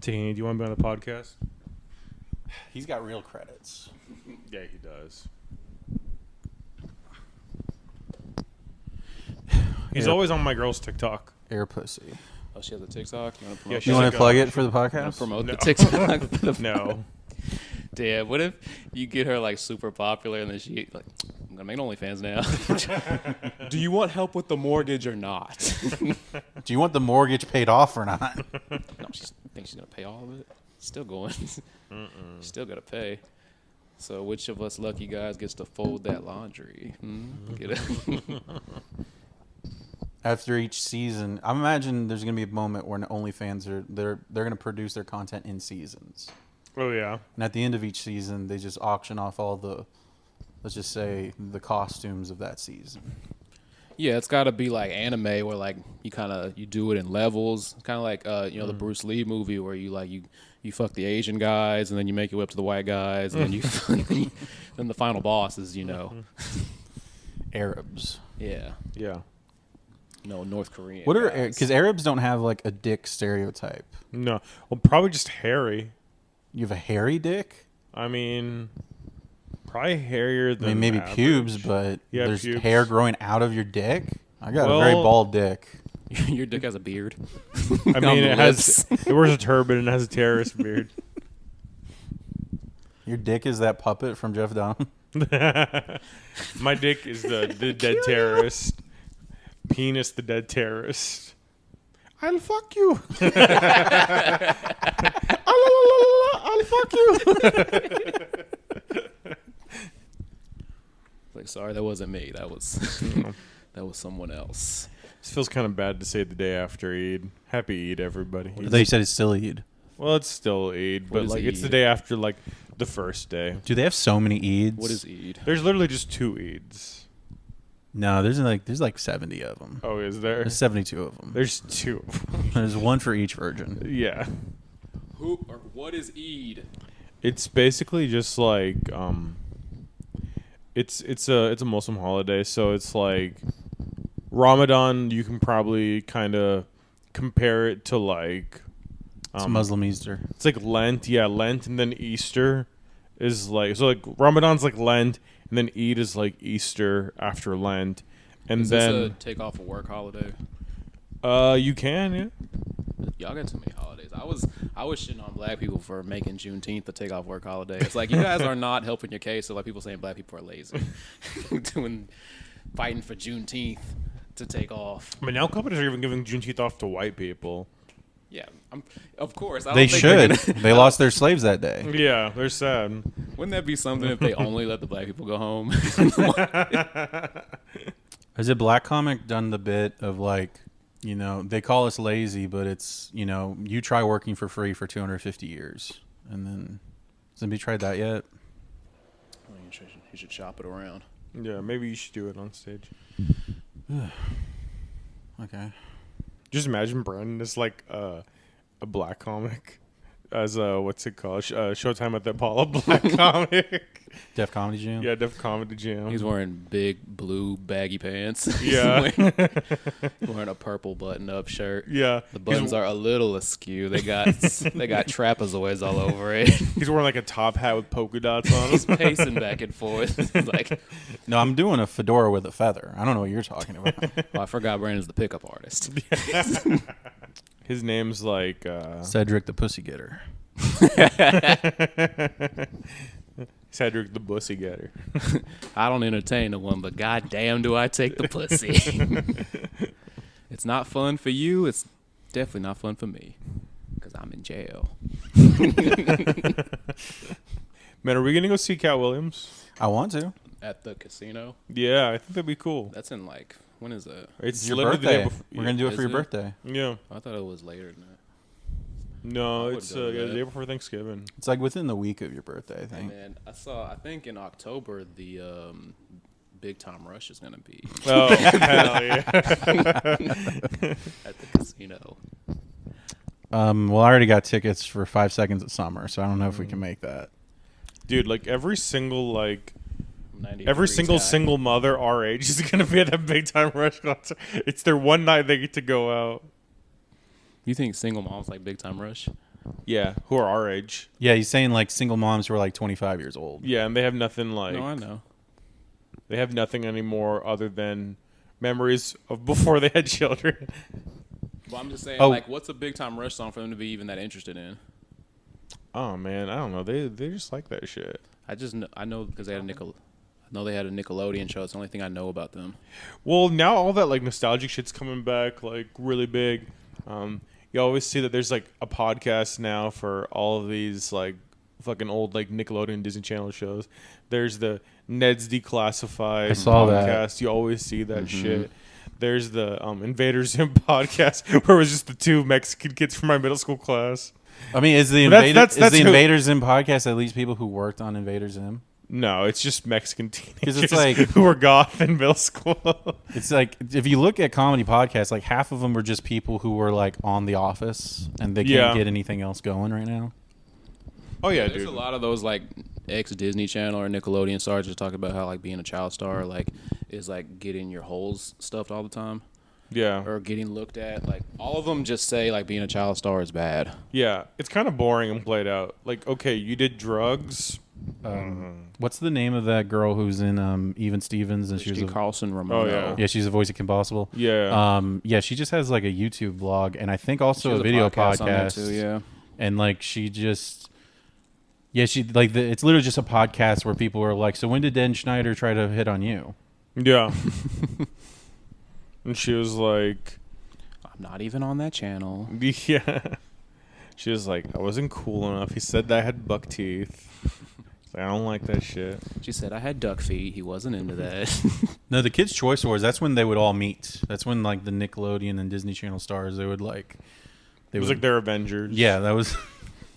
Teen, do you want to be on the podcast? He's got real credits. Yeah, he does. He's always on my girl's TikTok. Air pussy. Oh, she has a TikTok? You want to Yeah, promote she You has want a to plug go. it for the podcast? promote No. the TikTok? No. Damn, what if you get her like super popular and then she like, I'm gonna make an OnlyFans now. Do you want help with the mortgage or not? Do you want the mortgage paid off or not? No, she thinks she's gonna pay all of it. Still going. Still gotta pay. So which of us lucky guys gets to fold that laundry? Get it? After each season, I imagine there's gonna be a moment where OnlyFans they're gonna produce their content in seasons, Oh, yeah. and at the end of each season, they just auction off all the, let's just say, the costumes of that season. Yeah, it's got to be like anime where like you do it in levels. Kind of like the Bruce Lee movie where you fuck the Asian guys and then you make your way up to the white guys and then then the final boss is Arabs. yeah, Yeah. North Korean. What are guys. because Arabs don't have like a dick stereotype. No. Well, probably just hairy. You have a hairy dick. I mean, probably hairier I than mean, maybe average. pubes, but Yeah, there's pubes. hair growing out of your dick. I got a very Well- bald dick. Your dick has a beard? I mean, it wears a turban and has a terrorist beard. Your dick is that puppet from Jeff Dunham. My dick is the dead terrorist. Penis the dead terrorist. I'll fuck you. I'll fuck you. Like, sorry, that wasn't me. That was that was someone else. This feels kind of bad to say the day after Eid. Happy Eid, everybody. I thought you said it's still Eid. Well, it's still Eid, What but is like it's the Eid? day after like the first day. Do they have so many Eids? What is Eid? There's literally just 2 Eids. No, there's like 70 of them. Oh, is there? There's 72 of them. There's 2. There's one for each virgin. Yeah. Who or what is Eid? It's basically just like it's a Muslim holiday, so it's like Ramadan. You can probably kind of compare it to like It's Muslim Easter. it's like Lent, yeah, Lent, and then Easter is like like Ramadan's like Lent, and then Eid is like Easter after Lent, and Is then this a take off of work holiday? you can, yeah. Y'all got too many holidays. I was shitting on black people for making Juneteenth the take off work holiday. It's like you guys are not helping your case. So like people saying black people are lazy, fighting for Juneteenth to take off. I mean, now companies are even giving Juneteenth off to white people. Yeah, of course. I don't They think they're should. gonna- They lost their slaves that day. Yeah, they're sad. Wouldn't that be something if they only let the black people go home? Has a black comic done the bit of like, they call us lazy, but it's, you try working for free for 250 years. And then, has anybody tried that yet? You should shop it around. Yeah, maybe you should do it on stage. Okay. Just imagine Brandyn is like a black comic as what's it called? Showtime at the Apollo black comic. Def Comedy Jam? Yeah, Def Comedy Jam. He's wearing big blue baggy pants. Yeah. He's wearing a purple button-up shirt. Yeah. The buttons are a little askew. They got trapezoids all over it. He's wearing like a top hat with polka dots on He's it. pacing back and forth. Like, No, I'm doing a fedora with a feather. I don't know what you're talking about. I forgot Brandon's the pickup artist. His name's like Cedric the Pussy Getter. Cedric the Bussy Getter. I don't entertain the one, but goddamn do I take the pussy. It's not fun for you. It's definitely not fun for me because I'm in jail. Man, are we gonna go see Cat Williams? I want to. At the casino. Yeah, I think that'd be cool. That's in like, when is that? It's Your literally birthday. the day before. We're going to do it Is for your it? birthday. Yeah. I thought it was later than that. No, I it's would go to the that. day before Thanksgiving. It's like within the week of your birthday, I And think. then I think in October the Big Time Rush is going to be Oh, hell yeah. at the casino. Well, I already got tickets for 5 Seconds of Summer, so I don't know if we can make that. Dude, like every single like 90 Every Degrees single guy. single mother our age is gonna be at that Big Time Rush concert. It's their one night they get to go out. You think single moms like Big Time Rush? Yeah, who are our age. Yeah, he's saying like single moms who are like 25 years old. Yeah, and they have nothing like. No, I know. They have nothing anymore other than memories of before they had children. Well, I'm just saying, Oh. like, what's a Big Time Rush song for them to be even that interested in? Oh man, I don't know. They just like that shit. I know because they had I know they had a Nickelodeon show. It's the only thing I know about them. Well, now all that like nostalgic shit's coming back like really big. You always see that there's like a podcast now for all of these like fucking old like Nickelodeon Disney Channel shows. There's the Ned's Declassified I saw that. podcast. You always see that shit. There's the Invaders Zim podcast where it was just the two Mexican kids from my middle school class. I mean, is the That's who- Invaders Zim podcast at least people who worked on Invaders Zim? No, it's just Mexican teenagers it's like- who were goth in middle school. It's like if you look at comedy podcasts, like half of them are just people who were like on The Office and they Yeah. can't get anything else going right now. Oh yeah, There's dude. a lot of those like ex Disney Channel or Nickelodeon stars just talk about how like being a child star like is like getting your holes stuffed all the time Yeah, or getting looked at. Like all of them just say like being a child star is bad. yeah. It's kind of boring and played out. Like, okay, you did drugs. What's the name of that girl who's in Even Stevens and she was Christy a, Carlson Romano. Oh, yeah. yeah, she's the voice of Kim Possible. Yeah. Yeah, she just has like a YouTube blog and I think She also has a video podcast on there, podcast too, yeah. and like she just she like it's literally just a podcast where people are like, so when did Dan Schneider try to hit on you? Yeah. And she was like, I'm not even on that channel. yeah. She was like, I wasn't cool enough. He said that I had buck teeth. I don't like that shit. She said I had duck feet. He wasn't into that. No, the Kids Choice Awards, that's when they would all meet. That's when like the Nickelodeon and Disney Channel stars, they would like It was like their Avengers. yeah, that was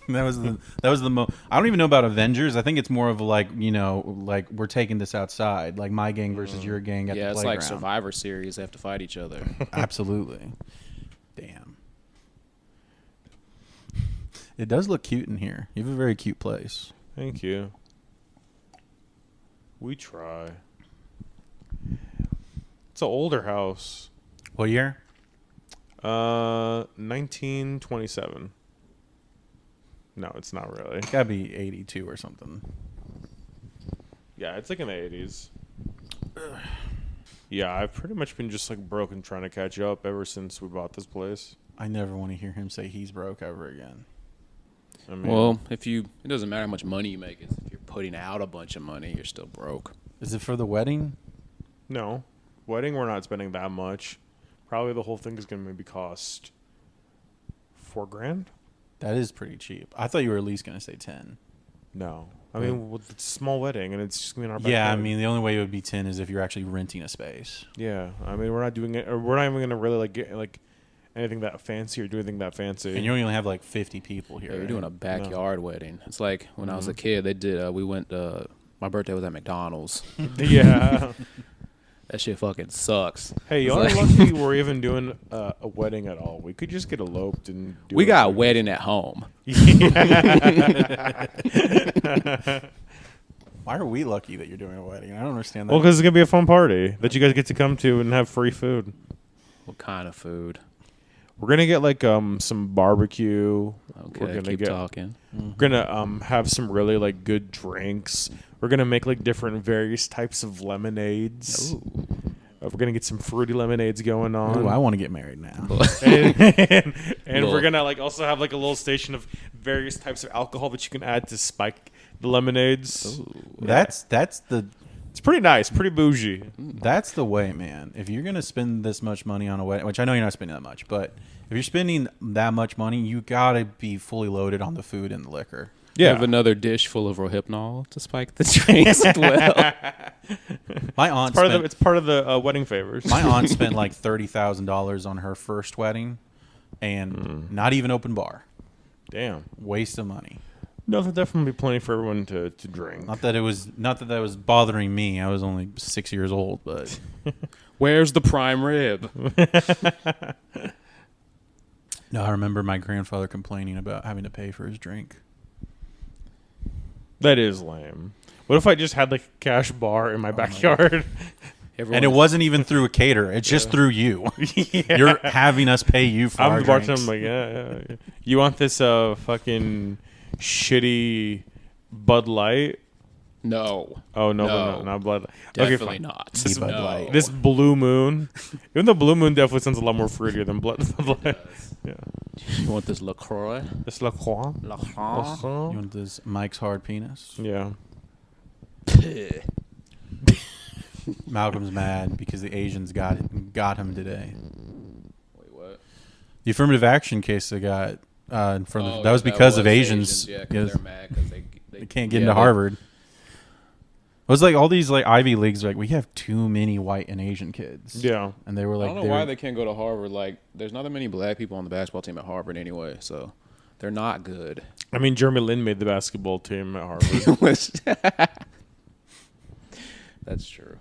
that was the I don't even know about Avengers. I think it's more of like, you know, like we're taking this outside, like my gang versus your gang at yeah, the it's playground. like Survivor Series. They have to fight each other. Absolutely. Damn. It does look cute in here. You have a very cute place. Thank you. We try. It's an older house. What year? 1927. No, it's not really. It's gotta be 82 or something. Yeah, it's like in the 80s. Yeah, I've pretty much been just like broke and trying to catch up ever since we bought this place. I never want to hear him say he's broke ever again. I mean, Well, it doesn't matter how much money you make. If you're putting out a bunch of money, you're still broke. Is it for the wedding? no. Wedding, we're not spending that much. Probably the whole thing is going to maybe cost $4,000. That is pretty cheap. I thought you were at least going to say 10. No. I mean, well, it's a small wedding, and it's just going to be in our Yeah, I backyard. mean, the only way it would be 10 is if you're actually renting a space. Yeah, I mean, we're not doing it. Or we're not even going to really like get like anything that fancy or do anything that fancy. And you only have like 50 people here. Yeah, you're right? doing a backyard wedding. It's like when I was a kid, they did. We went. My birthday was at McDonald's. Yeah. That shit fucking sucks. Hey, y'all are It's lucky we're even doing a wedding at all. We could just get eloped and do We it. got a wedding at home. Why are we lucky that you're doing a wedding? I don't understand that. Well, because it's going to be a fun party that you guys get to come to and have free food. What kind of food? We're going to get like some barbecue. Okay, We're gonna keep get talking. We're gonna have some really like good drinks. We're gonna make like different various types of lemonades. We're gonna get some fruity lemonades going on. Ooh, I want to get married now. and we're gonna like also have like a little station of various types of alcohol that you can add to spike the lemonades. That's the It's pretty nice, pretty bougie. That's the way, man. If you're going to spend this much money on a wedding, which I know you're not spending that much, but if you're spending that much money, you got to be fully loaded on the food and the liquor. You Yeah, have another dish full of Rohypnol to spike the drinks as well. My aunt it's part of the wedding favors. my aunt spent like $30,000 on her first wedding and not even open bar. Damn. Waste of money. No, there'll definitely be plenty for everyone to drink. Not that that was bothering me. I was only 6 years old, but Where's the prime rib? no, I remember my grandfather complaining about having to pay for his drink. That is lame. What if I just had like a cash bar in my backyard? And it wasn't even through a caterer. It's just through you. You're having us pay you for our I'm the bartender. drinks. I'm like, yeah. You want this fucking shitty Bud Light? No. Oh no, not Bud Light. Definitely fine. not. This Bud No. Light. This Blue Moon. Even though Blue Moon definitely sounds a lot more fruitier than Bud Light. Yeah. You want this LaCroix? This La Croix. You want this Mike's hard penis? Yeah. Malcolm's mad because the Asians got him today. Wait, what? The affirmative action case they got in front of Oh, that was yeah, because of Asians. Yeah, because they're mad because they can't get into Harvard. It was like all these like Ivy Leagues, like we have too many white and Asian kids. Yeah. And they were like, I don't know why they can't go to Harvard. Like, there's not that many black people on the basketball team at Harvard anyway, so they're not good. I mean, Jeremy Lin made the basketball team at Harvard. That's true.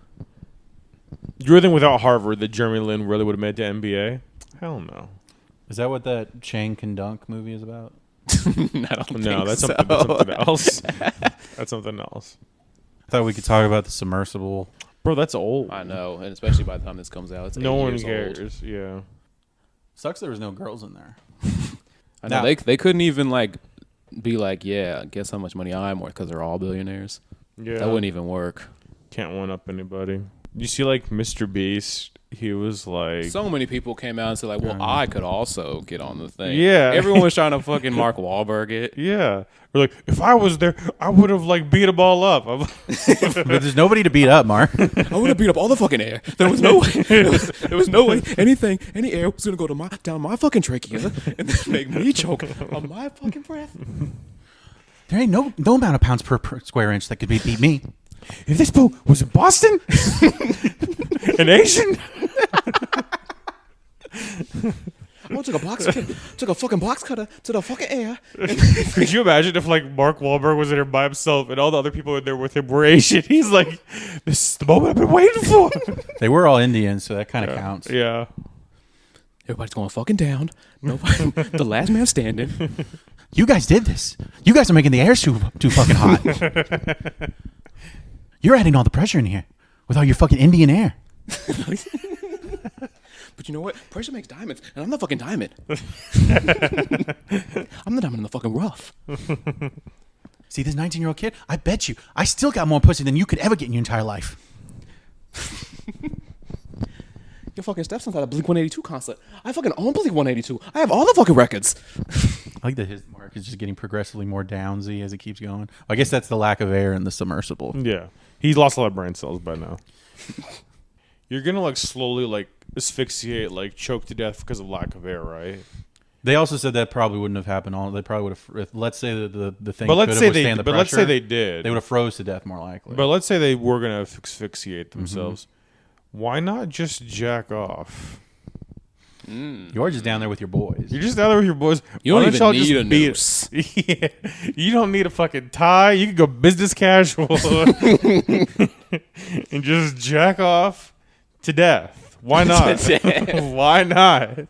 You really think without Harvard that Jeremy Lin really would have made the NBA? Hell no. Is that what that Chang Can Dunk movie is about? I don't No, think that's so. something else. That's something else. I thought we could talk about the submersible. Bro, that's old. I know, and especially by the time this comes out, it's No 8 one years cares. old. Yeah. Sucks there was no girls in there. I know they couldn't even like be like, yeah, guess how much money I'm worth because they're all billionaires. Yeah. That wouldn't even work. Can't one up anybody. You see, like Mr. Beast, he was like, So many people came out and said like, well, I could also get on the thing. Yeah. Everyone was trying to fucking Mark Wahlberg it. yeah. Or like, if I was there, I would have like beat them all up. But there's nobody to beat up, Mark. I would have beat up all the fucking air. There was no way. There was no way any air was gonna go to down my fucking trachea and then make me choke on my fucking breath. There ain't no amount of pounds per square inch that could beat me. If this boat was in Boston, an Asian. I took a fucking box cutter to the fucking air. Could you imagine if like Mark Wahlberg was in there by himself and all the other people in there with him were Asian? He's like, this is the moment I've been waiting for. They were all Indians, so that kind of counts. Yeah. Everybody's going fucking down. Nobody, the last man standing. You guys did this. You guys are making the air too fucking hot. You're adding all the pressure in here with all your fucking Indian air. But you know what? Pressure makes diamonds, and I'm the fucking diamond. I'm the diamond in the fucking rough. See this 19-year-old kid? I bet you, I still got more pussy than you could ever get in your entire life. Your fucking stepson's at a Blink 182 concert. I fucking own Blink 182. I have all the fucking records. I like that his mark is just getting progressively more downsy as it keeps going. I guess that's the lack of air in the submersible. Yeah. He's lost a lot of brain cells by now. You're going to like slowly like asphyxiate, like choke to death because of lack of air, right? They also said that probably wouldn't have happened. They probably would have. Let's say that the thing. But let's could say have they. withstand the But let's say pressure, they did. They would have froze to death more likely. But let's say they were going to asphyxiate themselves. Why not just jack off? You're just down there with your boys. You're just down there with your boys. You Why don't y'all even need a beat noose. Yeah. You don't need a fucking tie. You can go business casual and just jack off to death. Why not? Why not?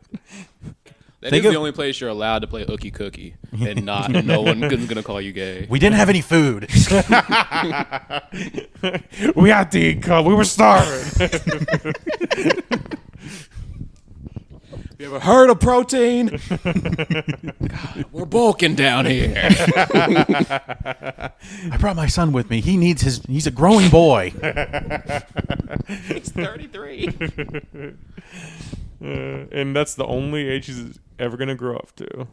That is the only place you're allowed to play Ookie Cookie, and no one is gonna call you gay. We didn't have any food. We had to eat, cuz we were starving. You ever heard of protein? God, we're bulking down here. I brought my son with me. He's a growing boy. He's 33. And that's the only age he's ever gonna grow up to.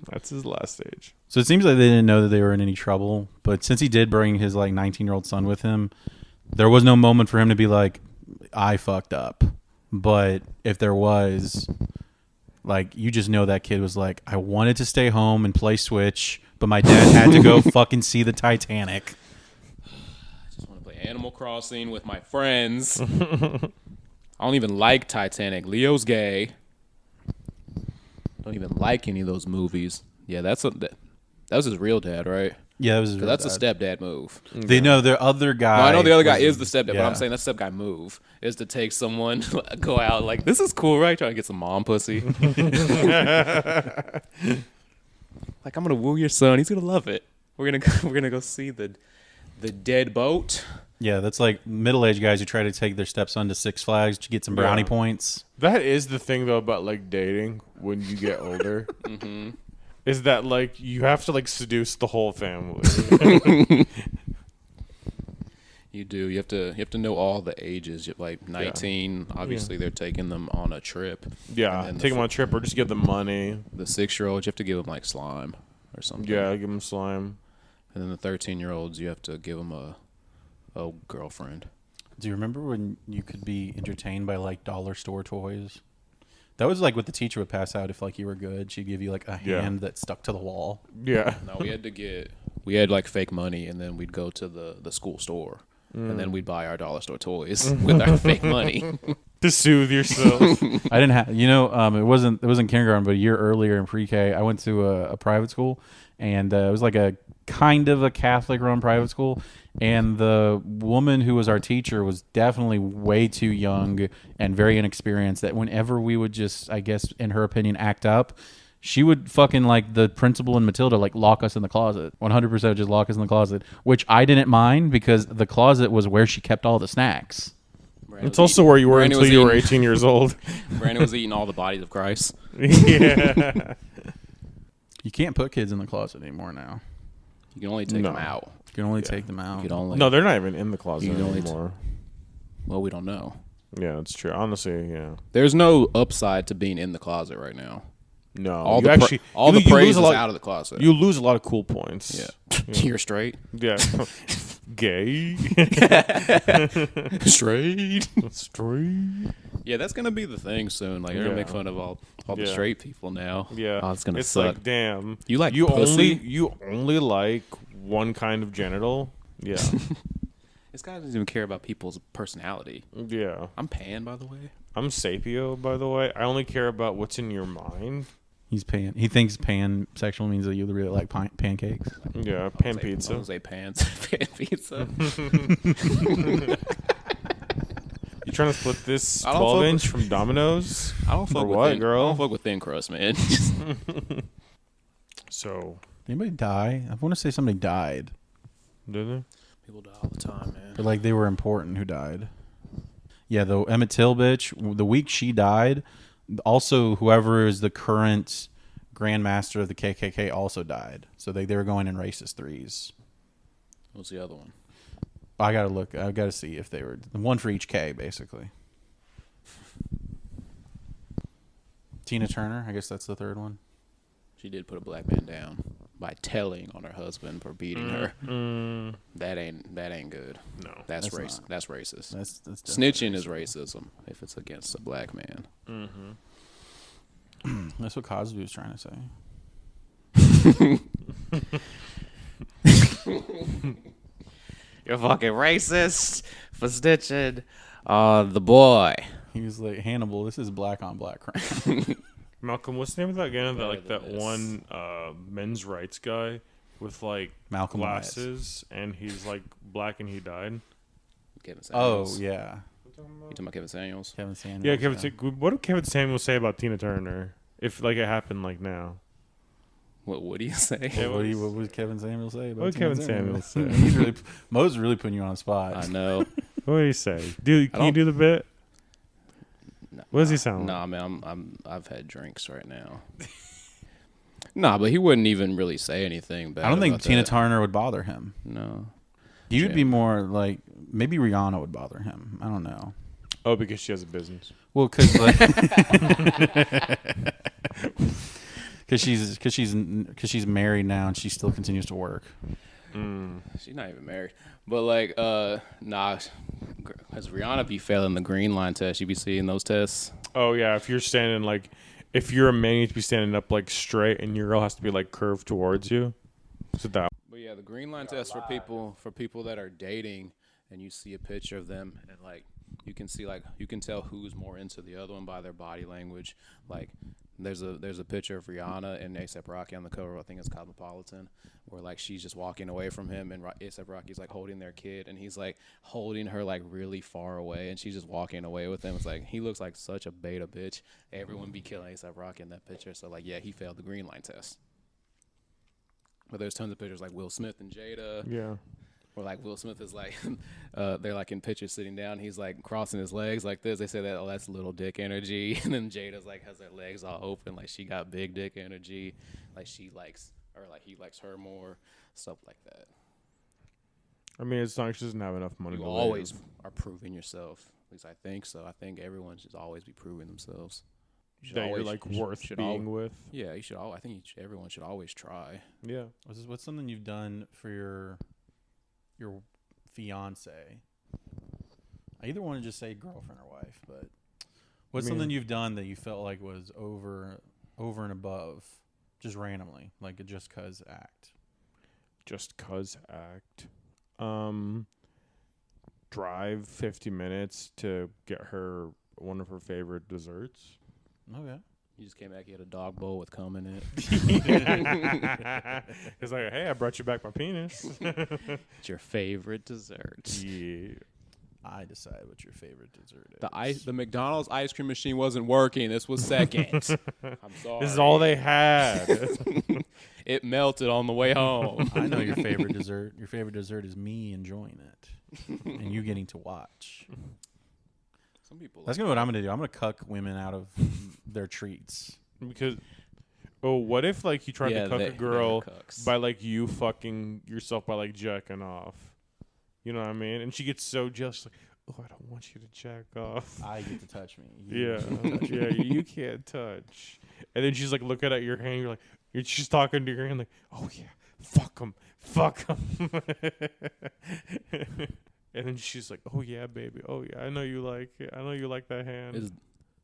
That's his last age. So it seems like they didn't know that they were in any trouble. But since he did bring his like 19-year-old son with him, there was no moment for him to be like, I fucked up. But if there was, like, you just know that kid was like, I wanted to stay home and play Switch, but my dad had to go fucking see the Titanic. I just want to play Animal Crossing with my friends. I don't even like Titanic. Leo's gay. Don't even like any of those movies. Yeah, that was his real dad, right? Yeah, that was his real That's dad. a stepdad move. They know their other guy. No, I know the other guy is the stepdad, but yeah. I'm saying that stepguy move is to take someone, go out like, this is cool, right? Trying to get some mom pussy. Like, I'm gonna woo your son. He's gonna love it. We're gonna go see the The dead boat. Yeah, that's like middle-aged guys who try to take their stepson to Six Flags to get some brownie Yeah. points. That is the thing though about like dating when you get older. Is that like you have to like seduce the whole family. You do. You have to know all the ages. Like 19, obviously they're taking them on a trip. Yeah, And then take them on a trip or just give them money. The 6-year-olds, you have to give them like slime or something. Yeah, give them slime. And then the 13-year-olds, you have to give them a girlfriend. Do you remember when you could be entertained by like dollar store toys? That was like what the teacher would pass out if like you were good. She'd give you like a hand that stuck to the wall. Yeah. No, we had like fake money, and then we'd go to the school store, and then we'd buy our dollar store toys with our fake money. To soothe yourself. I didn't have, it wasn't kindergarten, but a year earlier in pre-K, I went to a private school, and it was like a kind of a Catholic-run private school, and the woman who was our teacher was definitely way too young and very inexperienced. That whenever we would just, I guess, in her opinion, act up, she would fucking like the principal and Matilda like lock us in the closet. 100% just lock us in the closet, which I didn't mind because the closet was where she kept all the snacks. It's also where you were Brandyn until you were 18 years old. Brandyn was eating all the bodies of Christ. Yeah. You can't put kids in the closet anymore now. You can only take them out. You can only take them out. You can only. No, they're not even in the closet You can only anymore. Well, we don't know. Yeah, that's true. Honestly, yeah. There's no upside to being in the closet right now. No. All you the actually, all you, the you praise lose is a lot, out of the closet. You lose a lot of cool points. Yeah. You're straight. Yeah. Gay. Straight. Straight. Yeah, that's gonna be the thing soon. Like, they're gonna make fun of all the Yeah. straight people now. Yeah. Oh, it's gonna it's suck. like, damn. You like pussy? You only like one kind of genital? Yeah. This guy doesn't even care about people's personality. Yeah. I'm pan, by the way. I'm sapio, by the way. I only care about what's in your mind. He's pan. He thinks pansexual means that you really like pancakes. Yeah, pan I pizza. was say pants. Pan pizza. You trying to split this I don't fuck 12-inch from Domino's? I don't fuck Or with what, thin, girl? I don't fuck with thin crust, man. So, Anybody die? I want to say somebody died, did they? People die all the time, man. but like they were important who died. Yeah, the Emmett Till bitch. The week she died, also whoever is the current Grandmaster of the KKK also died. So they were going in racist threes. What's the other one? I gotta look. I gotta see if they were one for each K, basically. Tina Turner. I guess that's the third one. She did put a black man down by telling on her husband for beating her. That ain't good. No. That's That's racist. not. That's racist. That's Snitching is racism if it's against a black man. That's what Cosby was trying to say. You're fucking racist for snitching on the boy. He was like, Hannibal, this is black on black crime. Malcolm, what's the name of that again? Better Like than that this. one men's rights guy with like Malcolm Wyatt. glasses and he's like black and he died. Kevin Oh, Samuels. yeah. You talking about Kevin Samuels? Kevin Samuels. Yeah, what did Kevin Samuels say about Tina Turner? If like it happened like now. What would he say? Yeah, What would Kevin Samuels say about What Tina Kevin Turner? Samuels say? He's really, Mo's really putting you on the spot. I know. What did he say? Can you do the bit? What does he sound like? Nah, man, I've had drinks right now. Nah, but he wouldn't even really say anything bad. I don't think about Tina that. Turner would bother him. No. He would Yeah. be more like, maybe Rihanna would bother him. I don't know. Oh, because she has a business. Well, because like, she's married now and she still continues to work. She's not even married. But like, nah, because Rihanna be failing the green line test. You be seeing those tests. Oh yeah, if you're standing like, if you're a man, you have to be standing up like straight, and your girl has to be like curved towards you. So that. But yeah, the green line test for people that are dating, and you see a picture of them, and like you can tell who's more into the other one by their body language. Like there's a picture of Rihanna and A$AP Rocky on the cover. I think it's Cosmopolitan, where like she's just walking away from him, and A$AP Rocky's like holding their kid, and he's like holding her like really far away, and she's just walking away with him. It's like he looks like such a beta bitch. Everyone be killing A$AP Rocky in that picture. So like, yeah, he failed the green line test. But there's tons of pictures like Will Smith and Jada. Yeah. Or like Will Smith is like, they're like in pictures sitting down. He's like crossing his legs like this. They say that, oh, that's little dick energy. And then Jada's like has her legs all open, like she got big dick energy, like she likes or like he likes her more, stuff like that. I mean, it's not she doesn't have enough money. You to always live. are proving yourself. At least I think so. I think everyone should always be proving themselves. You should That always, you're like worth being with. Yeah, you should. I think everyone should always try. Yeah. What's something you've done for your fiance? I either want to just say girlfriend or wife, but what's something you've done that you felt like was over and above, just randomly, like a just cause act? Just cause act. Drive 50 minutes to get her one of her favorite desserts. Okay. You just came back, you had a dog bowl with cum in it. It's like, hey, I brought you back my penis. It's your favorite dessert. Yeah. I decide what your favorite dessert is. The McDonald's ice cream machine wasn't working. This was second. I'm sorry. This is all they had. It melted on the way home. I know your favorite dessert. Your favorite dessert is me enjoying it and you getting to watch. Some people. That's gonna be what I'm gonna do. I'm gonna cuck women out of their treats. Because, what if like you tried to cuck a girl by like you fucking yourself by like jacking off? You know what I mean? And she gets so jealous, she's like, oh, I don't want you to jack off. I get to touch me. Yeah, you can't touch. And then she's like looking at your hand. You're like, she's talking to your hand like, oh yeah, fuck him. And then she's like, oh yeah, baby, oh yeah, I know you like it. I know you like that hand.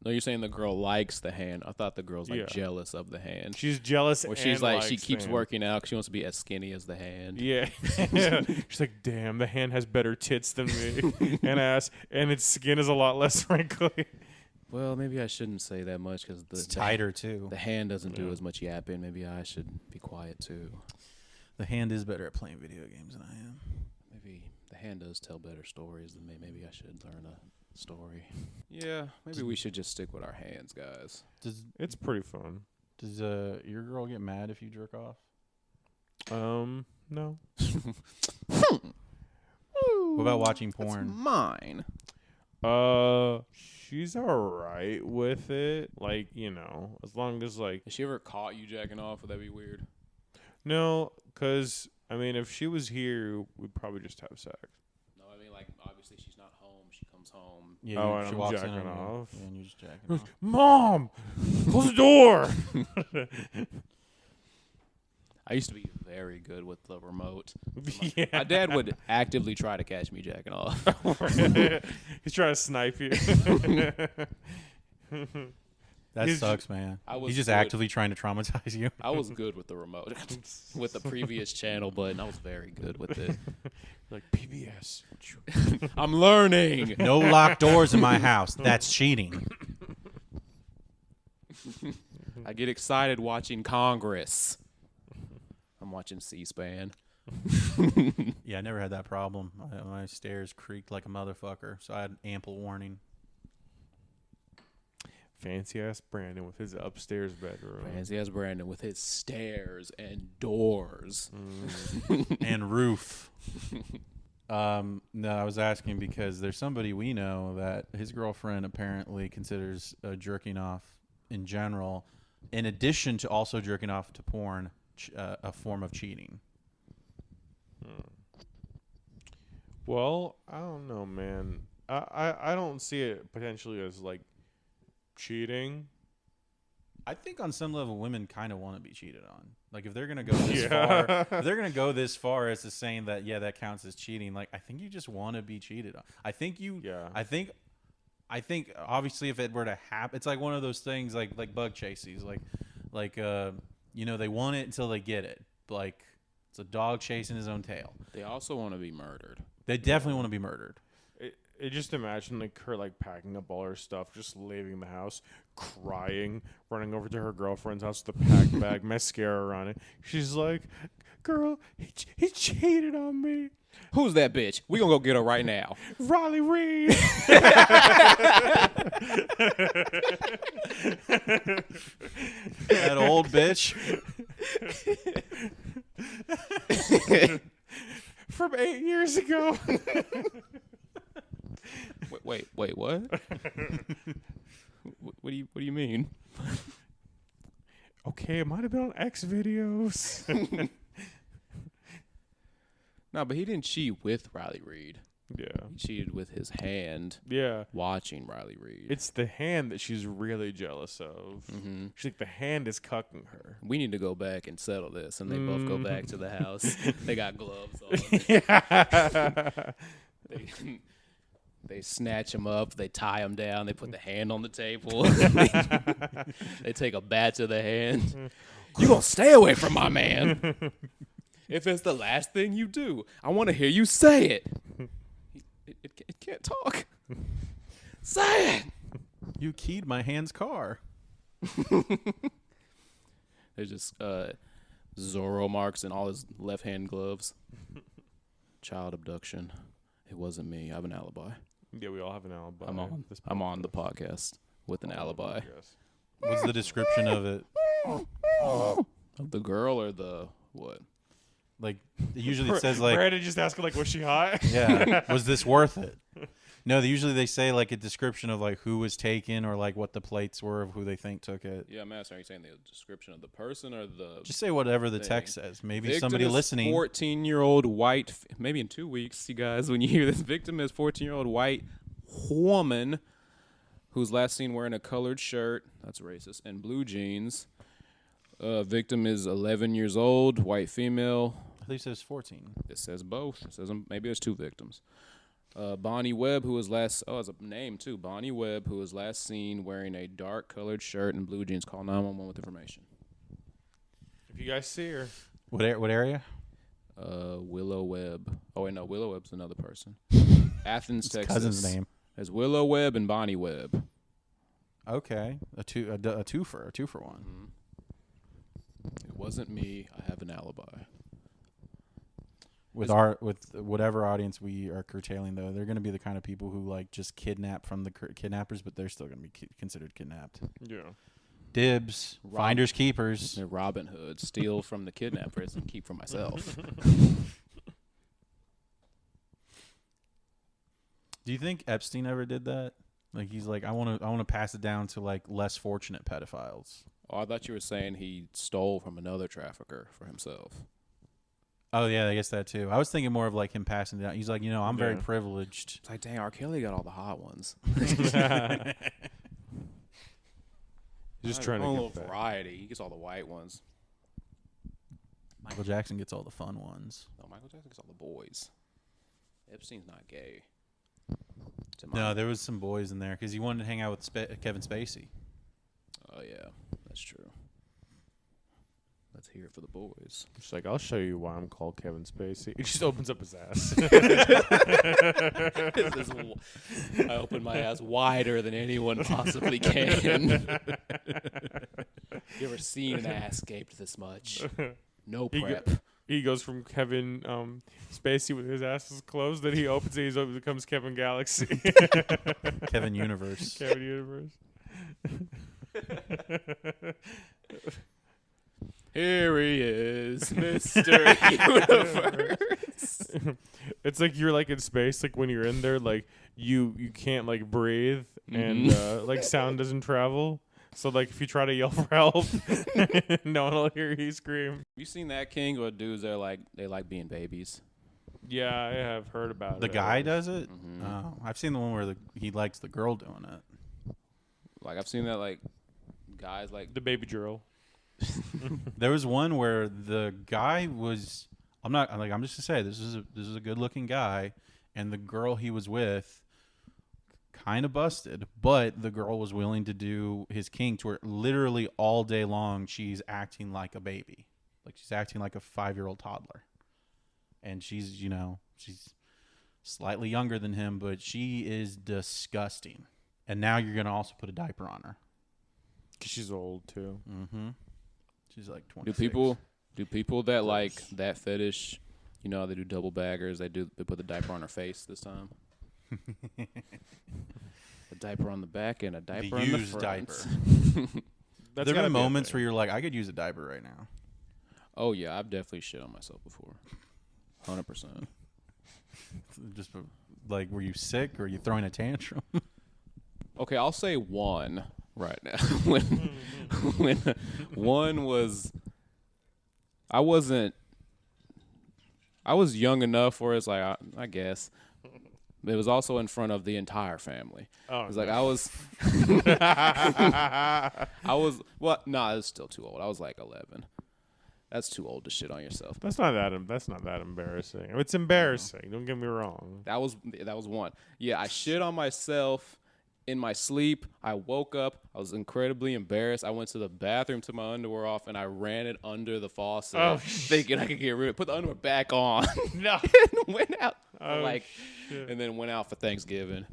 No, you're saying the girl likes the hand. I thought the girl's like jealous of the hand. She's jealous, or she's like she likes keeps working out because she wants to be as skinny as the hand. Yeah, she's like, damn, the hand has better tits than me and ass, and its skin is a lot less wrinkly. Well, maybe I shouldn't say that much because it's tighter too. The hand doesn't do as much yapping. Maybe I should be quiet too. The hand is better at playing video games than I am. Maybe the hand does tell better stories than me. Maybe I should learn a story. Yeah, maybe we should just stick with our hands, guys. It's pretty fun. Does your girl get mad if you jerk off? No. What about watching porn? That's mine. She's alright with it. Like, you know, as long as like. Has she ever caught you jacking off? Would that be weird? No, because I mean, if she was here, we'd probably just have sex. No, I mean, like, obviously she's not home. She comes home. Yeah, and she I'm walks jacking in off. Yeah, and you're just jacking off. Mom, close the door. I used to be very good with the remote. Yeah. My dad would actively try to catch me jacking off. He's trying to snipe you. That sucks, man. He's just good. actively trying to traumatize you. I was good with the remote. With the previous channel button, I was very good with it. Like PBS. I'm learning. No locked doors in my house. That's cheating. I get excited watching Congress. I'm watching C-SPAN. Yeah, I never had that problem. My stairs creaked like a motherfucker, so I had ample warning. Fancy ass Brandon with his upstairs bedroom. Fancy ass Brandon with his stairs and doors. And roof. No, I was asking because there's somebody we know that his girlfriend apparently considers jerking off in general, in addition to also jerking off to porn, a form of cheating. Well, I don't know, man. I don't see it potentially as like cheating. I think on some level, women kind of want to be cheated on. Like if they're gonna go this far, if they're gonna go this far as to saying that that counts as cheating. Like I think you just want to be cheated on. I think obviously if it were to happen, it's like one of those things like bug chases, like they want it until they get it. Like it's a dog chasing his own tail. They also want to be murdered. They definitely want to be murdered. Just imagine like her like packing up all her stuff, just leaving the house, crying, running over to her girlfriend's house with a packed bag, mascara on it. She's like, "Girl, he cheated on me." Who's that bitch? We gonna go get her right now. Riley Reid. That old bitch. From 8 years ago. Wait, what? What do you mean? Okay, it might have been on X videos. No, but he didn't cheat with Riley Reid. Yeah. He cheated with his hand Yeah. watching Riley Reid. It's the hand that she's really jealous of. Mm-hmm. She's like, the hand is cucking her. We need to go back and settle this. And they both go back to the house. They got gloves on. Yeah. They snatch him up. They tie him down. They put the hand on the table. They take a bat to the hand. You gonna stay away from my man. If it's the last thing you do, I want to hear you say it. It can't talk. Say it. You keyed my hand's car. There's just Zorro marks in all his left-hand gloves. Child abduction. It wasn't me. I have an alibi. Yeah, we all have an alibi. I'm on the podcast with an alibi. What's the description of it? Of the girl or the what? Like, usually it says, like... Brandon just asking, like, was she hot? Yeah. Was this worth it? No, usually they say, like, a description of, like, who was taken or, like, what the plates were of who they think took it. Yeah, I'm asking, are you saying the description of the person or the... Just say whatever the thing? text says. Maybe Victim somebody is listening... 14-year-old white... Maybe in 2 weeks, you guys, when you hear this. Victim is 14-year-old white woman who's last seen wearing a colored shirt. That's racist. And blue jeans. Victim is 11 years old, white female. I think it says 14. It says both. It says maybe there's 2 victims. Bonnie Webb, who was last... Oh, it's a name, too. Bonnie Webb, who was last seen wearing a dark-colored shirt and blue jeans. Call 911 with information. If you guys see her. What area? Willow Webb. Oh, wait, no. Willow Webb's another person. Athens, His Texas. cousin's name. There's Willow Webb and Bonnie Webb. Okay. A two for one. Mm-hmm. It wasn't me. I have an alibi. With whatever audience we are curtailing, though, they're going to be the kind of people who like just kidnap from the kidnappers, but they're still going to be considered kidnapped. Yeah. Dibs, finders keepers. They're Robin Hood. Steal from the kidnappers and keep for myself. Do you think Epstein ever did that? Like he's like, I want to pass it down to like less fortunate pedophiles. Oh, I thought you were saying he stole from another trafficker for himself. Oh yeah, I guess that too. I was thinking more of like him passing it down. He's like, I'm very privileged. It's like, dang, R. Kelly got all the hot ones. Just trying to a get little back. variety. He gets all the white ones. Michael Jackson gets all the fun ones. No, Michael Jackson gets all the boys. Epstein's not gay. No, there was some boys in there because he wanted to hang out with Kevin Spacey. Oh yeah, that's true. Let's hear it for the boys. She's like, I'll show you why I'm called Kevin Spacey. He just opens up his ass. I open my ass wider than anyone possibly can. You ever seen an ass gaped this much? No prep. He goes from Kevin Spacey with his ass is closed, then he opens it, he becomes Kevin Galaxy. Kevin Universe. Kevin Universe. Here he is, Mr. Universe. It's like you're like in space, like when you're in there, like you can't like breathe and like sound doesn't travel. So like if you try to yell for help, no one will hear you scream. You seen that, King? Or dudes that are they like being babies? Yeah, I have heard about it. The guy does it? Mm-hmm. Oh, I've seen the one where he likes the girl doing it. Like I've seen that like guys like The baby drill. There was one where the guy was I'm just gonna say this is a good looking guy, and the girl he was with kind of busted, but the girl was willing to do his kink to where literally all day long she's acting like a baby, like she's acting like a 5-year-old toddler, and she's slightly younger than him, but she is disgusting. And now you're gonna also put a diaper on her. 'Cause she's old too. Mm-hmm. She's like 26. Do people that like that fetish, they do double baggers, they put the diaper on her face this time? A diaper on the back and a diaper on the front. Diaper. That's there gotta been be a moments thing. where you're like, I could use a diaper right now. Oh yeah, I've definitely shit on myself before. 100%. Just like, were you sick or are you throwing a tantrum? Okay, I'll say one right now. when one was, I was young enough where it's like I guess. But it was also in front of the entire family. Oh, it was like no. I was well, nah, it's still too old. I was like 11. That's too old to shit on yourself. That's not that embarrassing. It's embarrassing. Don't get me wrong. That was one. Yeah, I shit on myself in my sleep. I woke up. I was incredibly embarrassed. I went to the bathroom, took my underwear off, and I ran it under the faucet, thinking I could get rid of it. Put the underwear back on. No. And went out Oh, and then went out for Thanksgiving.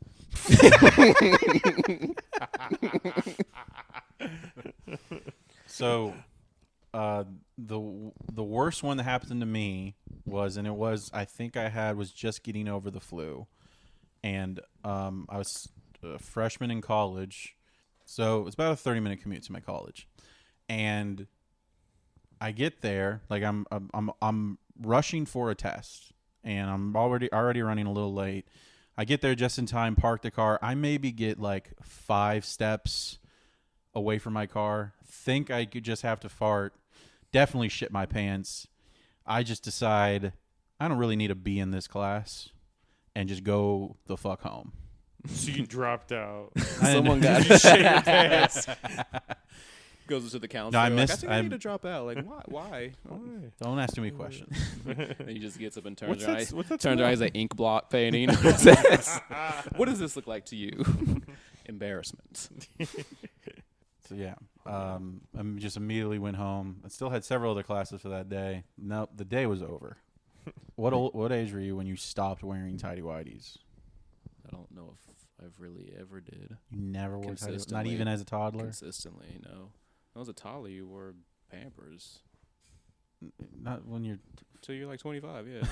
So, the worst one that happened to me was I think was just getting over the flu, and I was a freshman in college, so it was about a 30-minute commute to my college, and I get there like I'm rushing for a test, and I'm already running a little late. I get there just in time, park the car. I maybe get like 5 steps away from my car. Think I could just have to fart. Definitely shit my pants. I just decide I don't really need to be in this class and just go the fuck home. So you dropped out. Someone got You shit your pants. goes to the counselor. No, I like, missed- I think I need to drop out. Like, why? Don't ask too many questions. And he just gets up and turns What's around. that- what's that Turns smell? around. He's like ink block painting. What does this look like to you? Embarrassment. So yeah, I just immediately went home. I still had several other classes for that day. Nope, the day was over. What age were you when you stopped wearing tighty whities? I don't know if I've really ever did. You never wore tighty, not Consistently. even as a toddler. Consistently, no. When I was a toddler, you wore Pampers. Not when you're. Till you're like 25, yeah.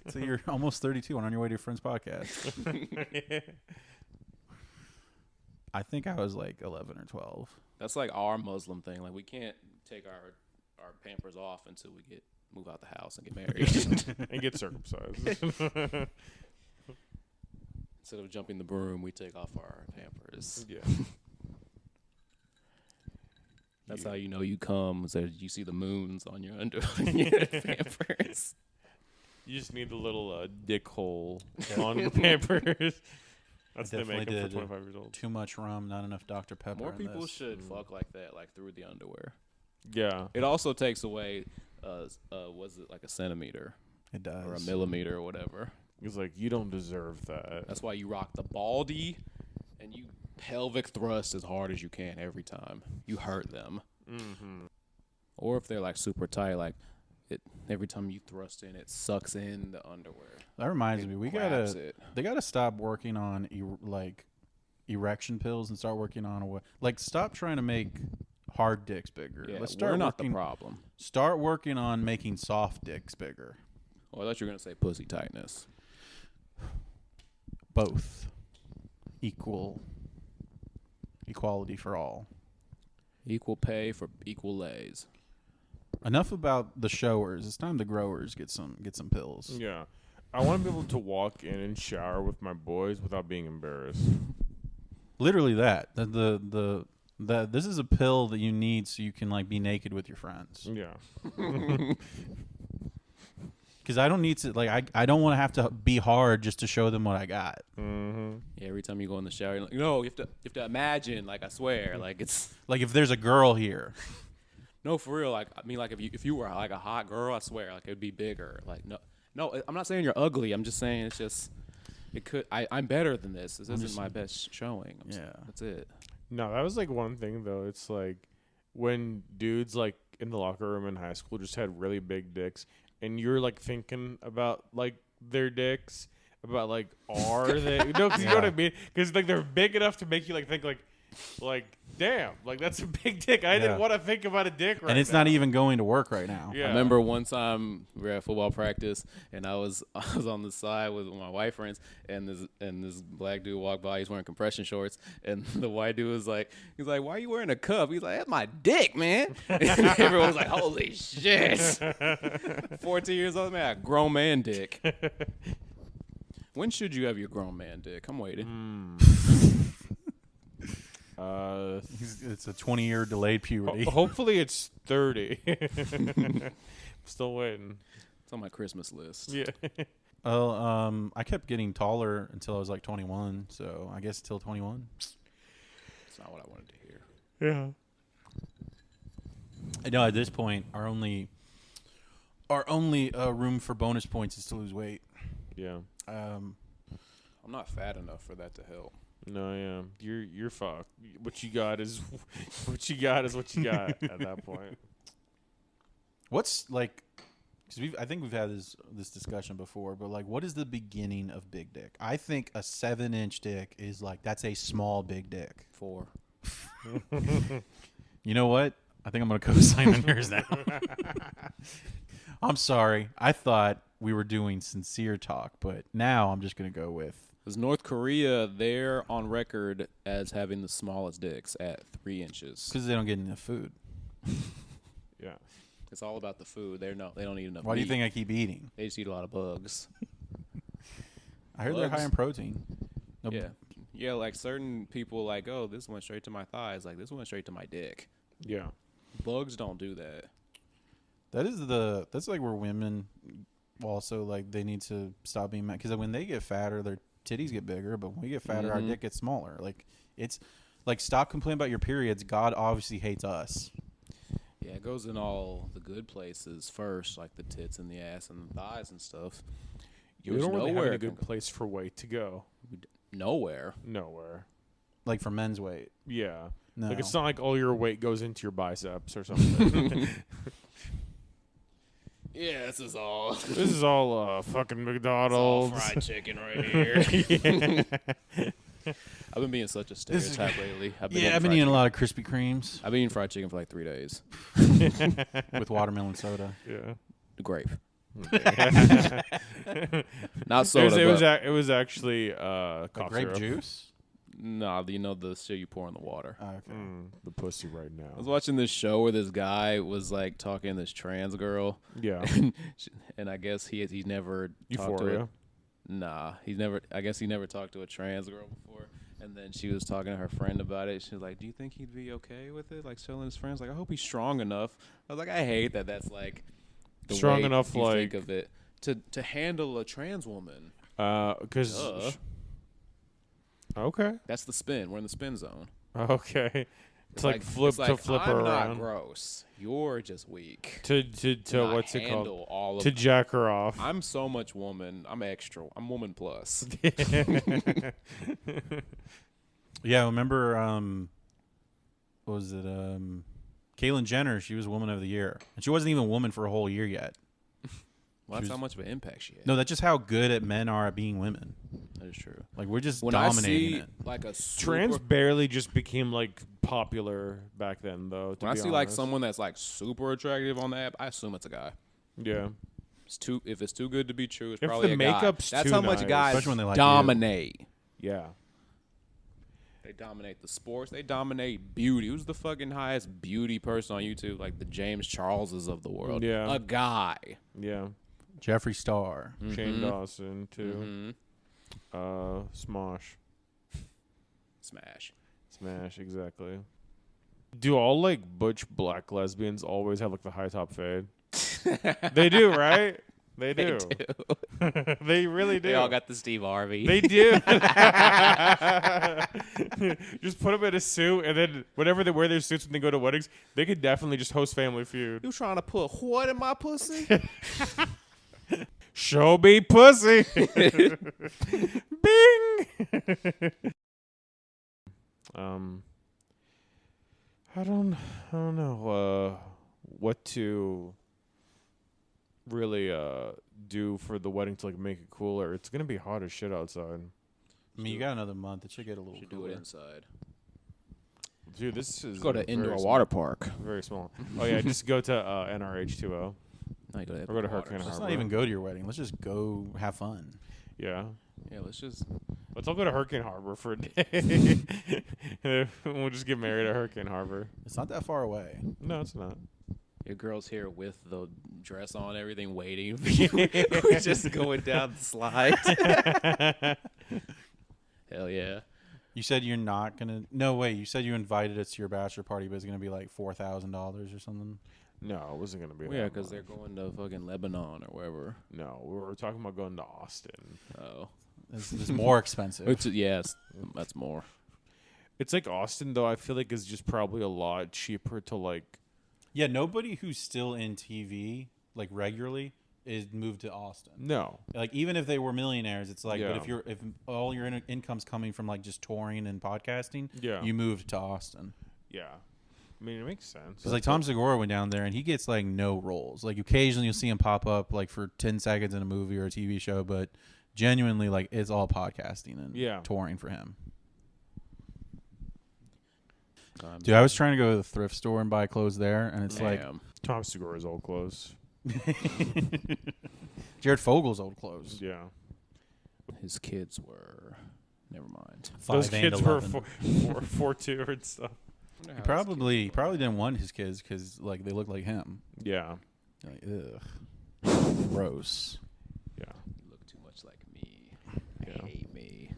So you're almost 32 and on your way to your friend's podcast. I think I was like 11 or 12. That's like our Muslim thing. Like, we can't take our Pampers off until we move out the house and get married. And get circumcised. Instead of jumping the broom, we take off our Pampers. Yeah. That's how you know you come. So you see the moons on your your Pampers. You just need a little dick hole on your Pampers. That's the Definitely makeup for did. 25 years old. Too much rum, not enough Dr. Pepper. More in people this. should fuck like that, like through the underwear. Yeah. It also takes away, was it like a centimeter It does. or a millimeter or whatever. He's like, you don't deserve that. That's why you rock the baldy and you pelvic thrust as hard as you can every time. You hurt them. Mm-hmm. Or if they're like super tight, like every time you thrust in, it sucks in the underwear. That reminds me, grabs it. they gotta stop working on erection pills and start working on stop trying to make hard dicks bigger. Yeah, Let's start we're not working, the problem. Start working on making soft dicks bigger. Oh, I thought you were gonna say pussy tightness. Both. Equality for all. Equal pay for equal lays. Enough about the showers. It's time the growers get some pills. Yeah. I want to be able to walk in and shower with my boys without being embarrassed. Literally that. This is a pill that you need so you can like be naked with your friends. Yeah. Because I don't need to I don't want to have to be hard just to show them what I got. Mm-hmm. Yeah, every time you go in the shower, you're like, no, you have to imagine. Like, I swear, like it's Like if there's a girl here. no, for real. Like, I mean, like if you were like a hot girl, I swear, like it'd be bigger. Like, no, I'm not saying you're ugly. I'm just saying it's just it could. I'm better than this. This isn't my best showing. That's it. No, that was like one thing though. It's like when dudes like in the locker room in high school just had really big dicks, and you're like thinking about like their dicks, about like are they? No, because you know what I mean. Because like they're big enough to make you like think like Like, damn, like that's a big dick. I didn't want to think about a dick right And it's now. not even going to work right now. Yeah. I remember one time we were at football practice, and I was on the side with my white friends, and this black dude walked by. He's wearing compression shorts, and the white dude was like, "Why are you wearing a cup?" He's like, "That's my dick, man." Everyone was like, "Holy shit!" 14 years old, man, a grown man dick. When should you have your grown man dick? I'm waiting. It's a 20-year delayed puberty. Hopefully it's 30. Still waiting. It's on my Christmas list. Yeah. Well, I kept getting taller until I was like 21, so I guess till 21. It's not what I wanted to hear. Yeah. I know at this point, our only room for bonus points is to lose weight. Yeah. I'm not fat enough for that to help. No, yeah. You're fucked. What you got is what you got at that point. What's like? Because I think we've had this discussion before, but like, what is the beginning of big dick? I think a 7-inch dick is like that's a small big dick. 4. You know what? I think I'm gonna co-sign on yours now. I'm sorry. I thought we were doing sincere talk, but now I'm just gonna go with. Because North Korea, they're on record as having the smallest dicks at 3 inches. Because they don't get enough food. Yeah. It's all about the food. They don't eat enough. Why do you meat. think I keep eating? They just eat a lot of bugs? I heard they're Bugs? high in protein. No, Yeah. Like certain people, like, oh, this went straight to my thighs. Like this went straight to my dick. Yeah. Bugs don't do that. That's like where women also like they need to stop being mad because when they get fatter, their titties get bigger, but when we get fatter, our dick gets smaller. Like it's like stop complaining about your periods. God obviously hates us. Yeah, it goes in all the good places first, like the tits and the ass and the thighs and stuff. You don't really have nowhere a good place for weight to go. Nowhere. Nowhere. Like for men's weight. Yeah. No. Like it's not like all your weight goes into your biceps or something. Yeah, this is all. This is all fucking McDonald's. It's all fried chicken right here. I've been being such a stereotype lately. I've been eating a lot of Krispy Kremes I've been eating fried chicken for like 3 days. with watermelon soda. Yeah. Grape. Not soda. It was actually Like cough grape syrup. juice. Nah, you know the shit you pour in the water. Okay. The pussy right I was now. watching this show where this guy was like talking to this trans girl, Yeah. and I guess he's never talked to Euphoria. Nah, he's never. I guess he never talked to a trans girl before. And then she was talking to her friend about it. She was like, "Do you think he'd be okay with it? Like telling his friends, like, I hope he's strong enough." I was like, I hate that. That's like the Strong way enough, you like- think of it to handle a trans woman. Because. Okay. That's the spin. We're in the spin zone. Okay. It's like flip it's like, flip her I'm around. not gross. You're just weak. To Not what's it called? handle all of To jack her off. I'm so much woman. I'm extra. I'm woman plus. Yeah, remember what was it? Caitlyn Jenner, she was Woman of the Year. And she wasn't even a woman for a whole year yet. Well, that's was- how much of an impact she had. No, that's just how good at men are at being women. That is true. Like we're just When dominating I see it. like a Trans super, barely just became like popular back then, though. when I see like someone that's like super attractive on the app, I assume it's a guy. Yeah. If it's too good to be true, it's If probably the a guy. makeup's That's too how much nice. guys Especially when they like dominate. Yeah. They dominate the sports. They dominate beauty. Who's the fucking highest beauty person on YouTube? Like the James Charleses of the world. Yeah. A guy. Yeah. Jeffree Star. Shane Dawson too. Smosh. Smash. Exactly. Do all like butch black lesbians always have like the high top fade? They do, right? They do. They really do. They all got the Steve Harvey. They do. Just put them in a suit, and then whenever they wear their suits when they go to weddings, they could definitely just host Family Feud. You trying to put what in my pussy? Show me pussy. Bing. I don't know what to really do for the wedding to like make it cooler. It's gonna be hot as shit outside. I mean, you got another month. It should get a little Should do cooler. it inside. Dude, this is Go to indoor very water small. park. Very small. Oh yeah, just go to NRH20. No, you go to Or go to Hurricane Let's Harbor. not even go to your wedding. Let's just go have fun. Yeah. Yeah, Let's all go to Hurricane Harbor for a day. We'll just get married at Hurricane Harbor. It's not that far away. No, it's not. your girl's here with the dress on, everything, waiting for you. We're just going down the slide. Hell yeah. You said you're not gonna. No, wait. You said you invited us to your bachelor party, but it's gonna be like $4,000 or something. No, it wasn't gonna be. Well, yeah, that because they're much. going to fucking Lebanon or wherever. No, we were talking about going to Austin. Oh. It's more expensive. Yes, that's more. It's like Austin though. I feel like is just probably a lot cheaper to like. Yeah, nobody who's still in TV like regularly is moved to Austin. No. Like even if they were millionaires, it's like, Yeah. but if all your income's coming from like just touring and podcasting, Yeah. you moved to Austin. Yeah. I mean, it makes sense. Because like Tom Segura went down there and he gets like no roles. Like occasionally you'll see him pop up like for 10 seconds in a movie or a TV show, but genuinely like it's all podcasting and touring for him. Dude, I was trying to go to the thrift store and buy clothes there, and it's like Tom Segura's old clothes. Jared Fogel's old clothes. Yeah. His kids were. Never mind. Those 5 and kids were 11. 4'2" and stuff. He probably didn't want his kids because like they look like him. Yeah. Like, ugh, gross. Yeah. You look too much like me. I Yeah. hate me.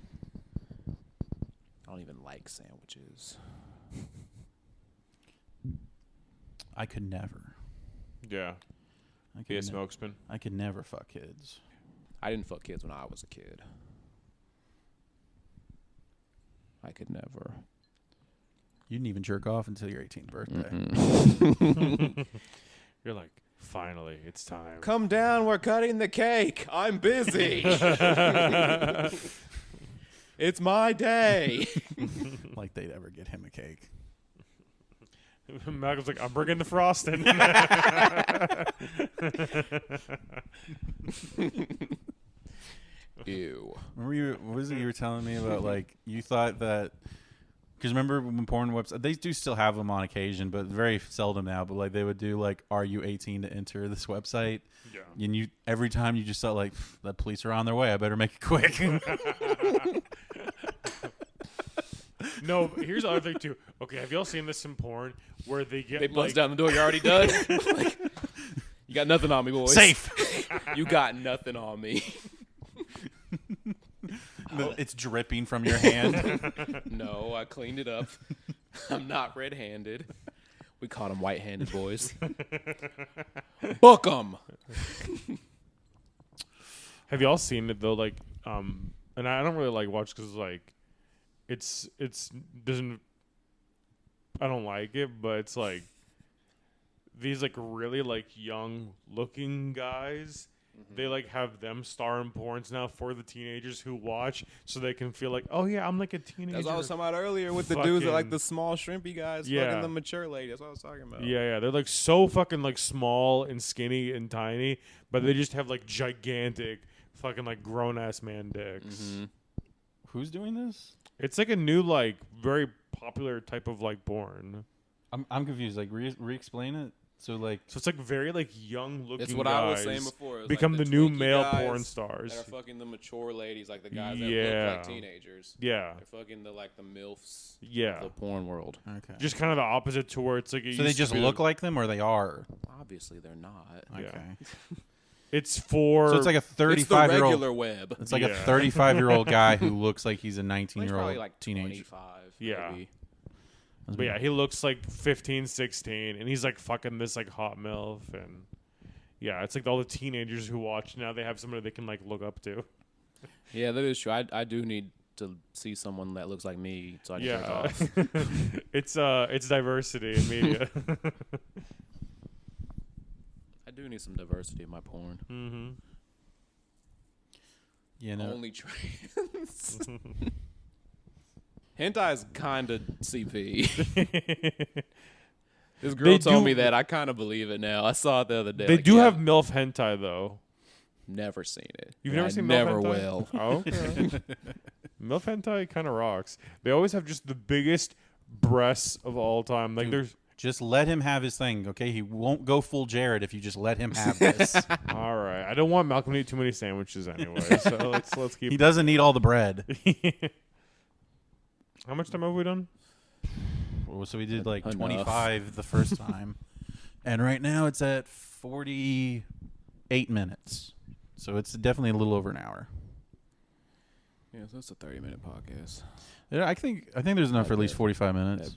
I don't even like sandwiches. I could never. Yeah. I Be a could, smokesman. I could never fuck kids. I didn't fuck kids when I was a kid. I could never. You didn't even jerk off until your 18th birthday. Mm-hmm. You're like, finally, it's time. Come down, we're cutting the cake. I'm busy. It's my day. Like they'd ever get him a cake. Malcolm's like, I'm bringing the frosting. Ew. Remember what was it you were telling me about? Like you thought that because remember when porn websites they do still have them on occasion, but very seldom now. But like they would do like, "Are you 18 to enter this website?" Yeah. And you every time you just thought like, "The police are on their way. I better make it quick." No, but here's the other thing too. Okay, have y'all seen this in porn where they get They buzz like, down the door. You're already done. Like, you got nothing on me, boys. Safe. You got nothing on me. It's dripping from your hand. No, I cleaned it up. I'm not red-handed. We caught them white-handed, boys. Book them. Have y'all seen it though? Like, and I don't really like watch because like, it's doesn't. I don't like it, but it's like these like really like young looking guys. They like have them star in porns now for the teenagers who watch, so they can feel like, oh yeah, I'm like a teenager. That's what I was talking about earlier with the dudes that like the small shrimpy guys fucking the mature lady. That's what I was talking about. Yeah, they're like so fucking like small and skinny and tiny, but they just have like gigantic fucking like grown ass man dicks. Mm-hmm. Who's doing this? It's like a new like very popular type of like porn. I'm confused. Like re-explain it. So it's like very like young looking. That's what guys I was saying before. It was become like the new Twinkie male guys porn stars. that are fucking the mature ladies, like the guys that Yeah. look like teenagers. Yeah, They're fucking the MILFs. Yeah. Of the porn world. okay. just kind of the opposite to where it's like. It So they used to just be look like them, or they are. Obviously, they're not. Okay. Yeah. It's for. So it's like a It's the 35-year-old. regular web. It's like Yeah. a 35-year-old guy who looks like he's a He's 19-year-old probably like teenager. 25. Yeah. Maybe. But yeah, he looks like 15, 16, and he's like fucking this like hot MILF, and yeah, it's like all the teenagers who watch now they have somebody they can like look up to. Yeah, that is true. I do need to see someone that looks like me so I can jerk Yeah, off. it's diversity in media. I do need some diversity in my porn. Mm-hmm. You know, Only trans. Hentai's kind of CP. This girl They told do- me that. I kind of believe it now. I saw it the other day. They like, do yeah, have MILF hentai though. Never seen it. You've And never I seen MILF never hentai? will. Oh, okay. MILF hentai kind of rocks. They always have just the biggest breasts of all time. Like, Dude, there's just let him have his thing, okay? He won't go full Jared if you just let him have this. all right. I don't want Malcolm to eat too many sandwiches anyway. So let's keep. He doesn't need all the bread. How much time have we done? Well, so we did like Enough. 25 the first time, and right now it's at 48 minutes. So it's definitely a little over an hour. Yeah, so it's a 30-minute podcast. Yeah, I think there's enough for at least 45 minutes.